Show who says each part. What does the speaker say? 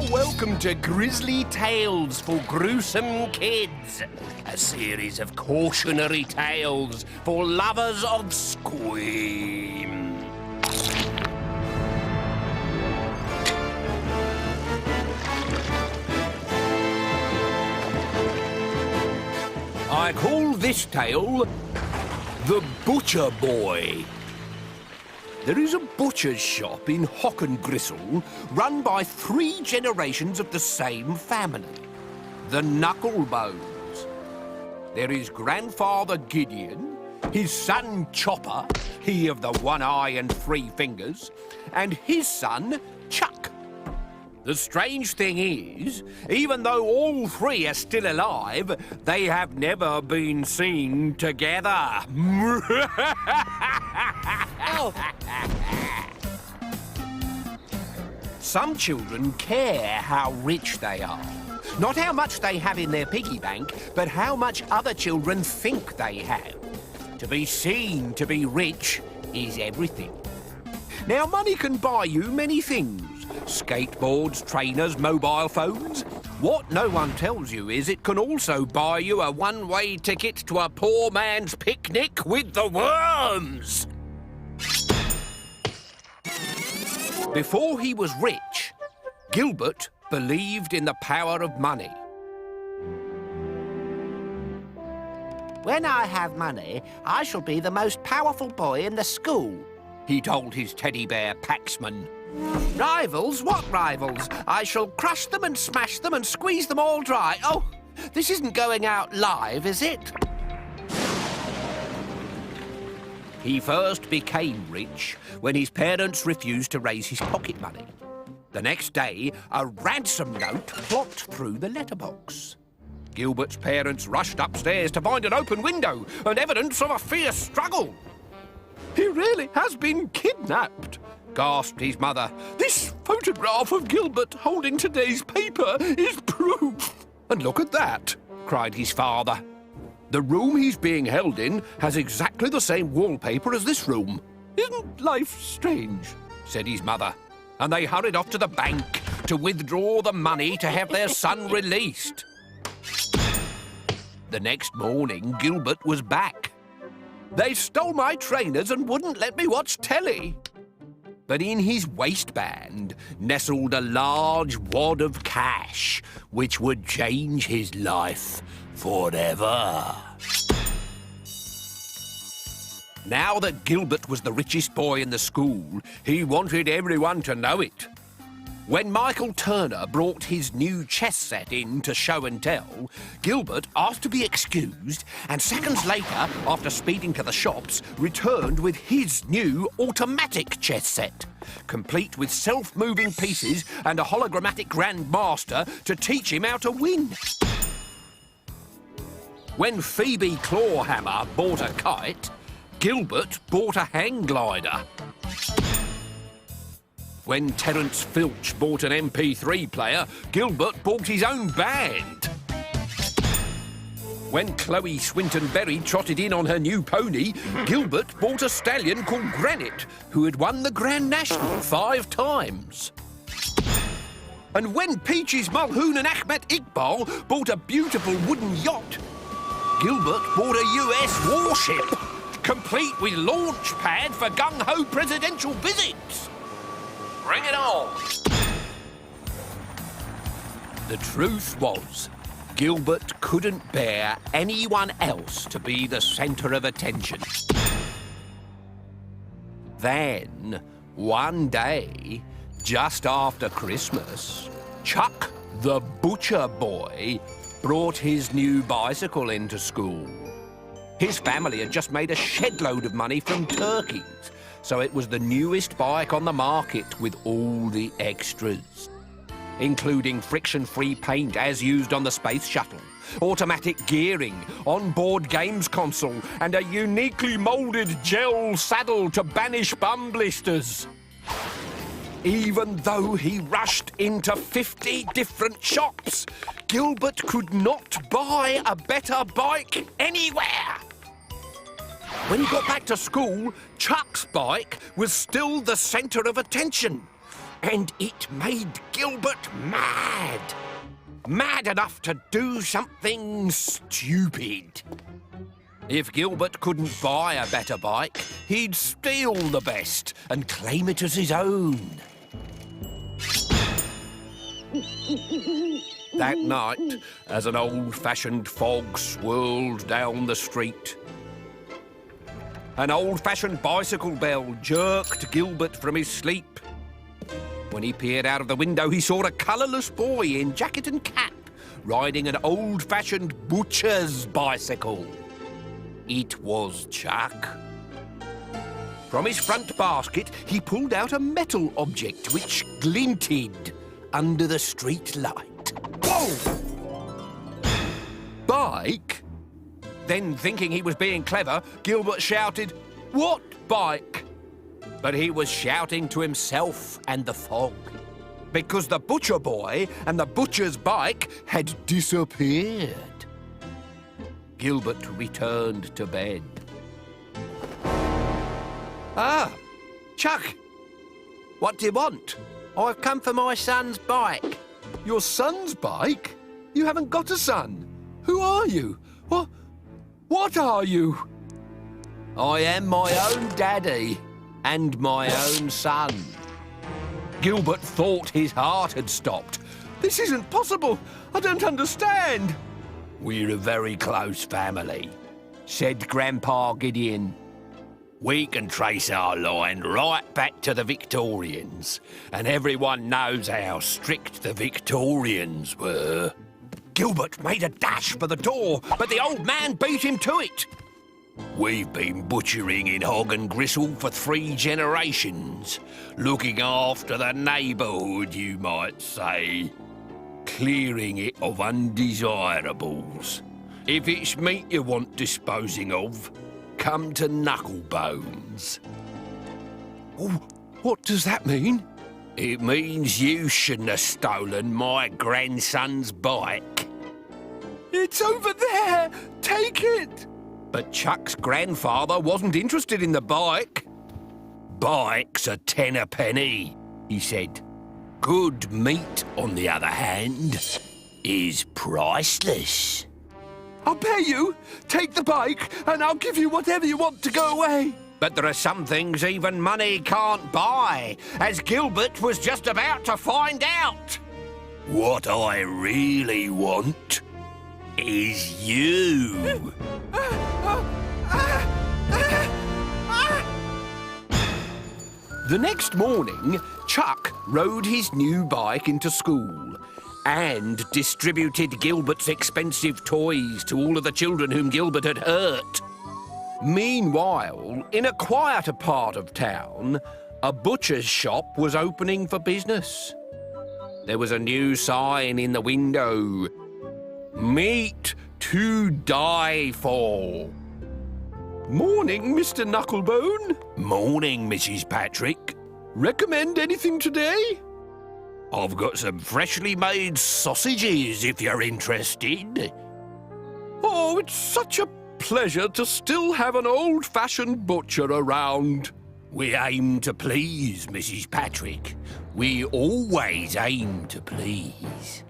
Speaker 1: Welcome to Grizzly Tales for Gruesome Kids, a series of cautionary tales for lovers of scream. I call this tale The Butcher Boy. There is a butcher's shop in Grizzly run by 3 generations of the same family, the Knucklebones. There is Grandfather Gideon, his son Chopper, he of the 1 eye and 3 fingers, and his son Chuck. The strange thing is, even though all 3 are still alive, they have never been seen together.
Speaker 2: Oh.
Speaker 1: Some children care how rich they are. Not how much they have in their piggy bank, but how much other children think they have. To be seen to be rich is everything. Now, money can buy you many things. Skateboards, trainers, mobile phones. What no one tells you is it can also buy you a one-way ticket to a poor man's picnic with the worms. Before he was rich, Gilbert believed in the power of money.
Speaker 2: When I have money, I shall be the most powerful boy in the school,
Speaker 1: he told his teddy bear Paxman.
Speaker 2: Rivals? What rivals? I shall crush them and smash them and squeeze them all dry. Oh, this isn't going out live, is it?
Speaker 1: He first became rich when his parents refused to raise his pocket money. The next day, a ransom note plopped through the letterbox. Gilbert's parents rushed upstairs to find an open window and evidence of a fierce struggle. "He really has been kidnapped," gasped his mother. "This photograph of Gilbert holding today's paper is proof." "And look at that," cried his father. "The room he's being held in has exactly the same wallpaper as this room. Isn't life strange?" said his mother. And they hurried off to the bank to withdraw the money to have their son released. The next morning, Gilbert was back. "They stole my trainers and wouldn't let me watch telly." But in his waistband nestled a large wad of cash, which would change his life forever. Now that Gilbert was the richest boy in the school, he wanted everyone to know it. When Michael Turner brought his new chess set in to show and tell, Gilbert asked to be excused, and seconds later, after speeding to the shops, returned with his new automatic chess set, complete with self-moving pieces and a hologrammatic grandmaster to teach him how to win. When Phoebe Clawhammer bought a kite, Gilbert bought a hang glider. When Terence Filch bought an MP3 player, Gilbert bought his own band. When Chloe Swinton-Berry trotted in on her new pony, Gilbert bought a stallion called Granite, who had won the Grand National 5 times. And when Peaches Mulhoon and Ahmet Iqbal bought a beautiful wooden yacht, Gilbert bought a US warship, complete with launch pad for gung-ho presidential visits. Bring it on! The truth was, Gilbert couldn't bear anyone else to be the centre of attention. Then, one day, just after Christmas, Chuck the Butcher Boy brought his new bicycle into school. His family had just made a shed-load of money from turkeys, so it was the newest bike on the market with all the extras, including friction-free paint as used on the space shuttle, automatic gearing, onboard games console, and a uniquely moulded gel saddle to banish bum blisters. Even though he rushed into 50 different shops, Gilbert could not buy a better bike anywhere. When he got back to school, Chuck's bike was still the centre of attention. And it made Gilbert mad. Mad enough to do something stupid. If Gilbert couldn't buy a better bike, he'd steal the best and claim it as his own. That night, as an old-fashioned fog swirled down the street, an old-fashioned bicycle bell jerked Gilbert from his sleep. When he peered out of the window, he saw a colourless boy in jacket and cap, riding an old-fashioned butcher's bicycle. It was Chuck. From his front basket, he pulled out a metal object which glinted under the street light. Whoa! Bike? Then, thinking he was being clever, Gilbert shouted, "What bike?" But he was shouting to himself and the fog, because the butcher boy and the butcher's bike had disappeared. Gilbert returned to bed. Ah, Chuck, what do you want? I've come for my son's bike. Your son's bike? You haven't got a son. Who are you? What are you? I am my own daddy and my own son. Gilbert thought his heart had stopped. This isn't possible. I don't understand. We're a very close family, said Grandpa Gideon. We can trace our line right back to the Victorians, and everyone knows how strict the Victorians were. Gilbert made a dash for the door, but the old man beat him to it. We've been butchering in Hog and Gristle for 3 generations, looking after the neighbourhood, you might say. Clearing it of undesirables. If it's meat you want disposing of, come to Knucklebones. Oh, what does that mean? It means you shouldn't have stolen my grandson's bike. It's over there! Take it! But Chuck's grandfather wasn't interested in the bike. Bikes are 10 a penny, he said. Good meat, on the other hand, is priceless. I'll pay you. Take the bike, and I'll give you whatever you want to go away. But there are some things even money can't buy, as Gilbert was just about to find out. What I really want is you. The next morning, Chuck rode his new bike into school and distributed Gilbert's expensive toys to all of the children whom Gilbert had hurt. Meanwhile, in a quieter part of town, a butcher's shop was opening for business. There was a new sign in the window. Meat to die for. Morning, Mr. Knucklebone. Morning, Mrs. Patrick. Recommend anything today? I've got some freshly made sausages, if you're interested. Oh, it's such a pleasure to still have an old-fashioned butcher around. We aim to please, Mrs. Patrick. We always aim to please.